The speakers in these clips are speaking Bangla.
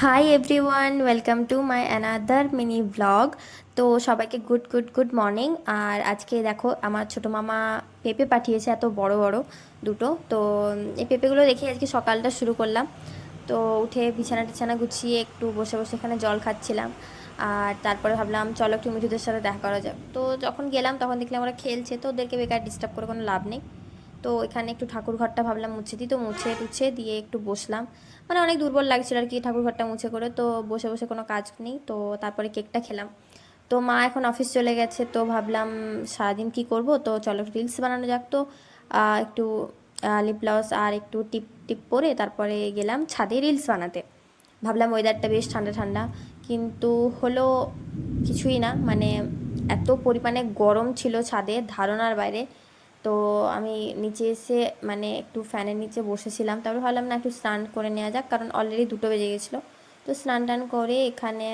Hi everyone, welcome to my another mini blog. তো সবাইকে গুড মর্নিং। আর আজকে দেখো আমার ছোটো মামা পেঁপে পাঠিয়েছে, এত বড় বড় দুটো। তো এই পেঁপেগুলো দেখে আজকে সকালটা শুরু করলাম। তো উঠে বিছানা টিছানা গুছিয়ে একটু বসে বসে এখানে জল খাচ্ছিলাম। আর তারপরে ভাবলাম চলো একটু মিঠুদের সাথে দেখা করা যাক। তো যখন গেলাম তখন দেখলাম ওরা খেলছে, তো ওদেরকে বেকার ডিস্টার্ব করে কোনো লাভ নেই। তো এখানে একটু ঠাকুর ঘরটা ভাবলাম মুছে দিই, তো মুছে টুছে দিয়ে একটু বসলাম। মানে অনেক দুর্বল লাগছিল আর কি ঠাকুর ঘরটা মুছে করে, তো বসে বসে কোনো কাজ নেই, তো তারপরে কেকটা খেলাম। তো মা এখন অফিস চলে গেছে, তো ভাবলাম সারাদিন কি করব, তো চলো রিলস বানানো যাক। তো একটু লিপ গ্লস আর একটু টিপ টিপ পরে তারপরে গেলাম ছাদে রিলস বানাতে। ভাবলাম ওয়েদারটা বেশ ঠান্ডা ঠান্ডা, কিন্তু হলো কিছুই না। মানে এত পরিমাণে গরম ছিল ছাদে, ধারণার বাইরে। তো আমি নিচে এসে মানে একটু ফ্যানের নিচে বসেছিলাম, তারপরে ভাবলাম না একটু স্নান করে নেওয়া যাক, কারণ অলরেডি 2টো বেজে গেছিলো। তো স্নান টান করে এখানে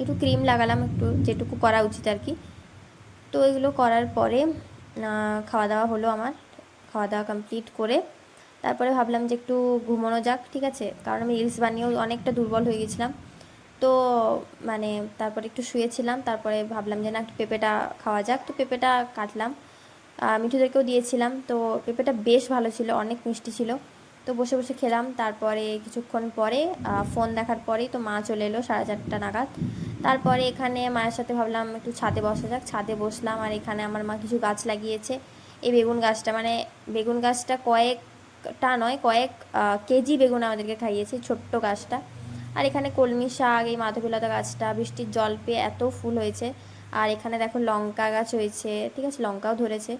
একটু ক্রিম লাগালাম, একটু যেটুকু করা উচিত আর কি। তো এগুলো করার পরে খাওয়া দাওয়া হলো আমার। খাওয়া দাওয়া কমপ্লিট করে তারপরে ভাবলাম যে একটু ঘুমানো যাক, ঠিক আছে, কারণ আমি রিলস বানিয়েও অনেকটা দুর্বল হয়ে গেছিলাম। তো মানে তারপরে একটু শুয়েছিলাম, তারপরে ভাবলাম যে না একটু পেঁপেটা খাওয়া যাক, তো পেঁপেটা কাটলাম, মিঠুদেরকেও দিয়েছিলাম। তো পেঁপেটা বেশ ভালো ছিল, অনেক মিষ্টি ছিল। তো বসে বসে খেলাম। তারপরে কিছুক্ষণ পরে ফোন দেখার পরেই তো মা চলে এলো 4:30 নাগাদ। তারপরে এখানে মায়ের সাথে ভাবলাম একটু ছাদে বসা যাক, ছাদে বসলাম। আর এখানে আমার মা কিছু গাছ লাগিয়েছে। এই বেগুন গাছটা, মানে বেগুন গাছটা কয়েকটা নয়, কয়েক কেজি বেগুন আমাদেরকে খাইয়েছে, ছোট্ট গাছটা। আর এখানে কলমি শাক, এই মাধবীলতা গাছটা বৃষ্টির জল পেয়ে এত ফুল হয়েছে। আর এখানে দেখো লঙ্কা গাছ হয়েছে, ঠিক আছে, লঙ্কাও ধরেছে।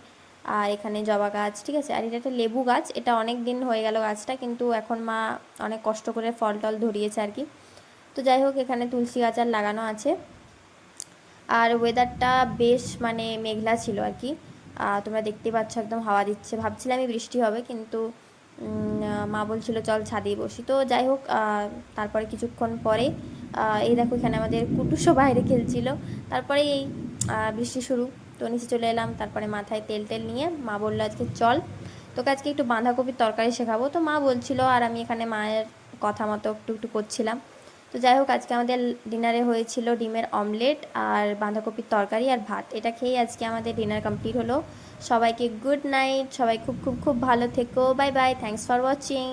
আর এখানে জবা গাছ, ঠিক আছে। আর এটা একটা লেবু গাছ, এটা অনেক দিন হয়ে গেল গাছটা, কিন্তু এখন মা অনেক কষ্ট করে ফল টল ধরিয়েছে আর কি। তো যাই হোক, এখানে তুলসী গাছ আর লাগানো আছে। আর ওয়েদারটা বেশ মানে মেঘলা ছিল আর কি। তোমরা দেখতেই পাচ্ছ একদম হাওয়া দিচ্ছে, ভাবছিলাম আমি বৃষ্টি হবে, কিন্তু মা বলছিল চল ছাদেই বসি। তো যাই হোক, তারপরে কিছুক্ষণ পরে এই দেখো এখানে আমাদের কুটুসও বাইরে খেলছিল। তারপরে এই বৃষ্টি শুরু। তো নিচে চলে এলাম, তারপরে মাথায় তেল টেল নিয়ে মা বললো আজকে চল তোকে আজকে একটু বাঁধাকপির তরকারি শেখাবো। তো মা বলছিল আর আমি এখানে মায়ের কথা মতো একটু একটু করছিলাম। তো যাই হোক, আজকে আমাদের ডিনারে হয়েছিল ডিমের অমলেট আর বাঁধাকপির তরকারি আর ভাত। এটা খেয়েই আজকে আমাদের ডিনার কমপ্লিট হলো। সবাইকে গুড নাইট, সবাই খুব খুব খুব ভালো থেকো, bye bye, thanks for watching.